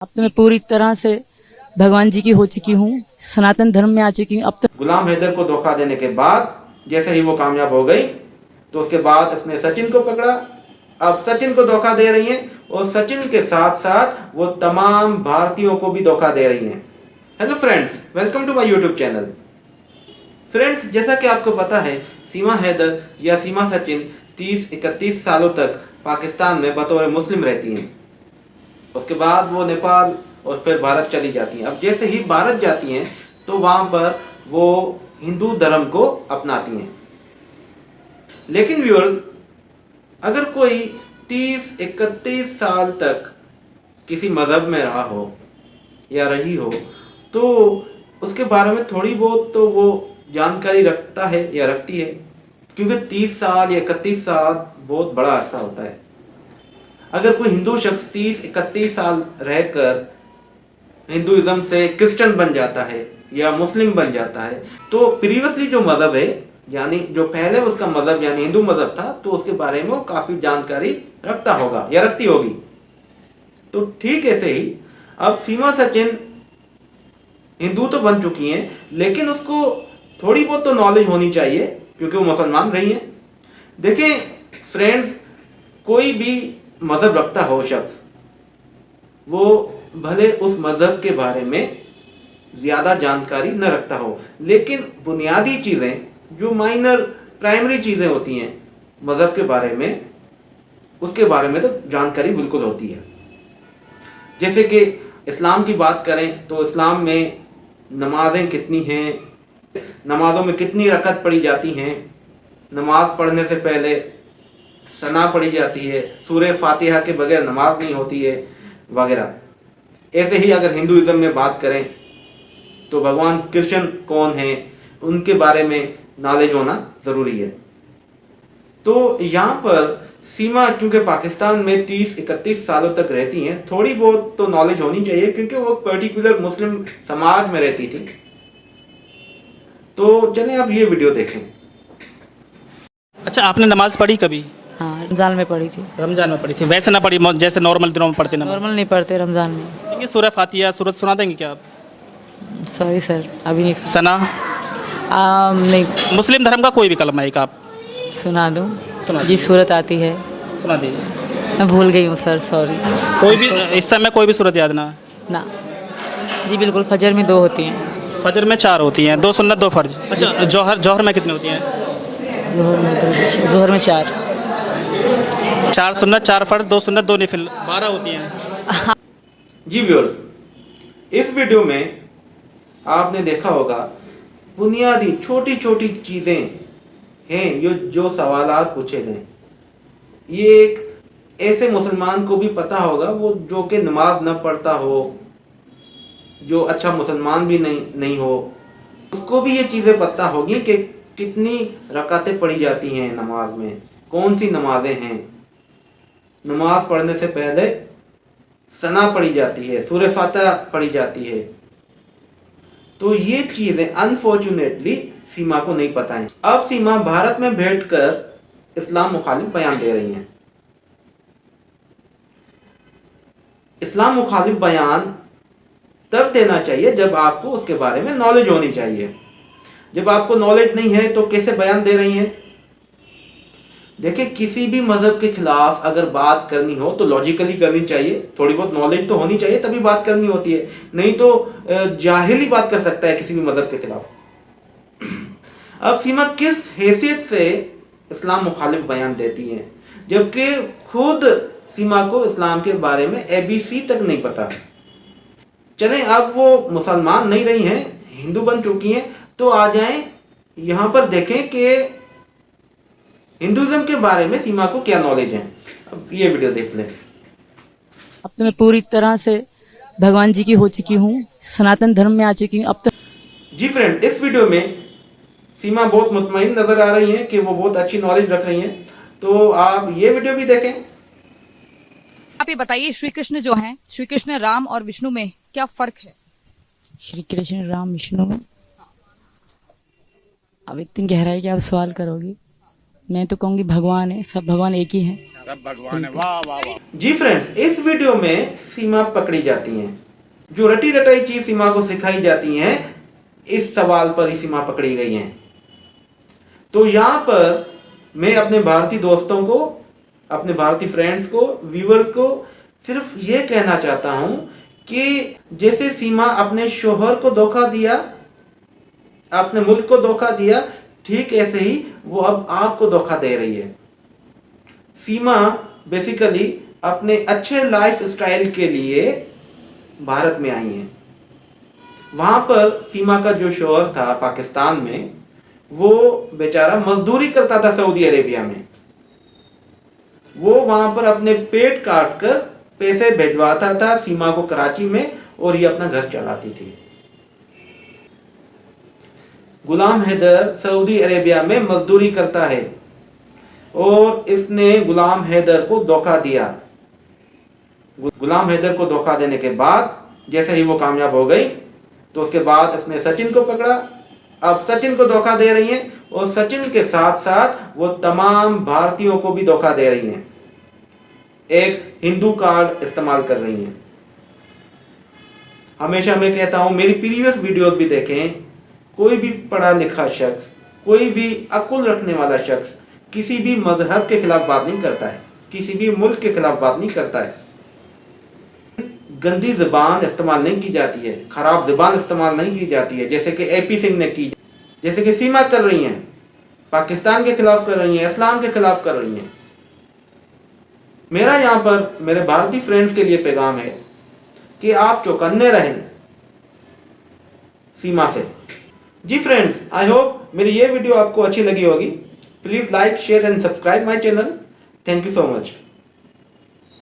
अब तो मैं पूरी तरह से भगवान जी की हो चुकी हूँ, सनातन धर्म में आ चुकी हूँ। अब तो गुलाम हैदर को धोखा देने के बाद जैसे ही वो कामयाब हो गई तो उसके बाद उसने सचिन को पकड़ा। अब सचिन को धोखा दे रही हैं और सचिन के साथ साथ वो तमाम भारतीयों को भी धोखा दे रही हैं। Hello friends, welcome to my YouTube channel. Friends, जैसा कि आपको पता है, सीमा हैदर या सीमा सचिन 30-31 सालों तक पाकिस्तान में बतौर मुस्लिम रहती हैं। उसके बाद वो नेपाल और फिर भारत चली जाती हैं। अब जैसे ही भारत जाती हैं तो वहाँ पर वो हिंदू धर्म को अपनाती हैं। लेकिन व्यूअर्स, अगर कोई 30-31 साल तक किसी मज़हब में रहा हो या रही हो तो उसके बारे में थोड़ी बहुत तो वो जानकारी रखता है या रखती है, क्योंकि 30 साल या 31 साल बहुत बड़ा अरसा होता है। अगर कोई हिंदू शख्स 30-31 साल रहकर हिंदुइज्म से क्रिश्चियन बन जाता है या मुस्लिम बन जाता है तो प्रीवियसली जो मज़हब है, यानी जो पहले उसका मज़हब यानी हिंदू मज़हब था, तो उसके बारे में वो काफ़ी जानकारी रखता होगा या रखती होगी। तो ठीक ऐसे ही अब सीमा सचिन हिंदू तो बन चुकी हैं, लेकिन उसको थोड़ी बहुत तो नॉलेज होनी चाहिए क्योंकि वो मुसलमान रही हैं। देखें फ्रेंड्स, कोई भी मज़हब रखता हो शख्स, वो भले उस मज़हब के बारे में ज़्यादा जानकारी न रखता हो, लेकिन बुनियादी चीज़ें जो माइनर प्राइमरी चीज़ें होती हैं मज़हब के बारे में, उसके बारे में तो जानकारी बिल्कुल होती है। जैसे कि इस्लाम की बात करें तो इस्लाम में नमाजें कितनी हैं, नमाज़ों में कितनी रकत पढ़ी जाती हैं, नमाज पढ़ने से पहले सना पढ़ी जाती है, सूरह फातिहा के बगैर नमाज नहीं होती है वगैरह। ऐसे ही अगर हिंदुइज्म में बात करें तो भगवान कृष्ण कौन हैं, उनके बारे में नॉलेज होना ज़रूरी है। तो यहाँ पर सीमा क्योंकि पाकिस्तान में 30-31 सालों तक रहती हैं, थोड़ी बहुत तो नॉलेज होनी चाहिए क्योंकि वो पर्टिकुलर मुस्लिम समाज में रहती थी। तो चलें अब ये वीडियो देखें। अच्छा, आपने नमाज पढ़ी कभी? हाँ, रमज़ान में पढ़ी थी। रमजान में पढ़ी थी? वैसे ना पढ़ी जैसे नॉर्मल दिनों में पढ़ते नमाज? नॉर्मल नहीं पढ़ते रमज़ान में। ठीक है, सूरह फातिहा सूरत सुना देंगे क्या आप? सॉरी सर, अभी नहीं सना? नहीं मुस्लिम धर्म का कोई भी कलमा एक आप सुना दूँ। सुना जी, दीजिए। सूरत आती है, सुना दीजिए। मैं भूल गई हूँ सर, सॉरी। कोई भी इस समय कोई भी सूरत याद ना? ना जी, बिल्कुल। फजर में 2 होती हैं। फजर में 4 होती हैं, 2 सुन्नत 2 फर्ज। अच्छा, जौहर में कितनी होती हैं? ज़ोहर में 4। 4 सुन्नत 4 फर्ज 2 सुन्नत 2 नफिल 12 होती हैं। जी व्यूअर्स, इस वीडियो में आपने देखा होगा बुनियादी छोटी छोटी चीज़ें हैं जो सवालात पूछे गए। ये एक ऐसे मुसलमान को भी पता होगा वो जो कि नमाज न पढ़ता हो, जो अच्छा मुसलमान भी नहीं हो, उसको भी ये चीज़ें पता होगी कि कितनी रकातें पढ़ी जाती हैं नमाज में, कौन सी नमाजें हैं। नमाज पढ़ने से पहले सना पढ़ी जाती है, सूरह फातिहा पढ़ी जाती है। तो ये चीज़ें अनफॉर्चुनेटली सीमा को नहीं पता है। अब सीमा भारत में बैठकर इस्लाम मुखालिफ बयान दे रही हैं। इस्लाम मुखालिफ बयान तब देना चाहिए जब आपको उसके बारे में नॉलेज होनी चाहिए। जब आपको नॉलेज नहीं है तो कैसे बयान दे रही हैं? देखिए, किसी भी मजहब के खिलाफ अगर बात करनी हो तो लॉजिकली करनी चाहिए, थोड़ी बहुत नॉलेज तो होनी चाहिए तभी बात करनी होती है, नहीं तो जाहिल ही बात कर सकता है किसी भी मजहब के खिलाफ। अब सीमा किस हैसियत से इस्लाम मुखालिफ बयान देती हैं जबकि खुद सीमा को इस्लाम के बारे में ABC तक नहीं पता। चलें, अब वो मुसलमान नहीं रही हैं, हिंदू बन चुकी हैं, तो आ जाएं यहाँ पर देखें कि हिंदुइज्म के बारे में सीमा को क्या नॉलेज है। अब ये वीडियो देख लें। अब तो मैं पूरी तरह से भगवान जी की हो चुकी हूँ, सनातन धर्म में आ चुकी हूँ। अब तो जी फ्रेंड, इस वीडियो में सीमा बहुत मुतमईन नजर आ रही हैं कि वो बहुत अच्छी नॉलेज रख रही हैं, तो आप ये वीडियो भी देखें। आप ये बताइए, श्री कृष्ण जो हैं, श्री कृष्ण राम और विष्णु में क्या फर्क है? श्री कृष्ण राम विष्णु में अब इतनी गहराई की आप सवाल करोगे। मैं तो कहूँगी भगवान है, सब भगवान एक ही है। सब भगवान है। वाह वाह वाह। जी फ्रेंड्स, इस वीडियो में सीमा पकड़ी जाती हैं। जो रटी रटाई चीज सीमा को सिखाई जाती हैं, इस सवाल पर ही सीमा पकड़ी गई हैं। तो यहाँ पर मैं अपने भारतीय दोस्तों को, अपने भारतीय फ्रेंड्स को, व्यूअर्स को सिर्फ ये कहना चाहता हूं कि जैसे सीमा अपने शोहर को धोखा दिया, अपने मुल्क को धोखा दिया, ठीक ऐसे ही वो अब आपको धोखा दे रही है। सीमा बेसिकली अपने अच्छे लाइफ स्टाइल के लिए भारत में आई हैं। वहां पर सीमा का जो शोहर था पाकिस्तान में, वो बेचारा मजदूरी करता था सऊदी अरेबिया में। वो वहां पर अपने पेट काट कर पैसे भिजवाता था सीमा को कराची में, और ये अपना घर चलाती थी। गुलाम हैदर सऊदी अरेबिया में मजदूरी करता है और इसने गुलाम हैदर को धोखा दिया। गुलाम हैदर को धोखा देने के बाद जैसे ही वो कामयाब हो गई, तो उसके बाद इसने सचिन को पकड़ा। अब सचिन को धोखा दे रही हैं, और सचिन के साथ साथ वो तमाम भारतीयों को भी धोखा दे रही हैं। एक हिंदू कार्ड इस्तेमाल कर रही हैं। हमेशा मैं कहता हूं, मेरी प्रीवियस वीडियोस भी देखें। कोई भी पढ़ा लिखा शख्स, कोई भी अक्ल रखने वाला शख्स किसी भी मजहब के खिलाफ बात नहीं करता है, किसी भी मुल्क के खिलाफ बात नहीं करता है। गंदी जुबान इस्तेमाल नहीं की जाती है, खराब जुबान इस्तेमाल नहीं की जाती है, जैसे कि AP सिंह ने की, जैसे कि सीमा कर रही हैं, पाकिस्तान के खिलाफ कर रही हैं, इस्लाम के खिलाफ कर रही हैं। मेरा यहाँ पर मेरे भारतीय फ्रेंड्स के लिए पैगाम है कि आप चौकन्ने रहें सीमा से। जी फ्रेंड्स, आई होप मेरी ये वीडियो आपको अच्छी लगी होगी। Please like, share and subscribe my channel. Thank you so much.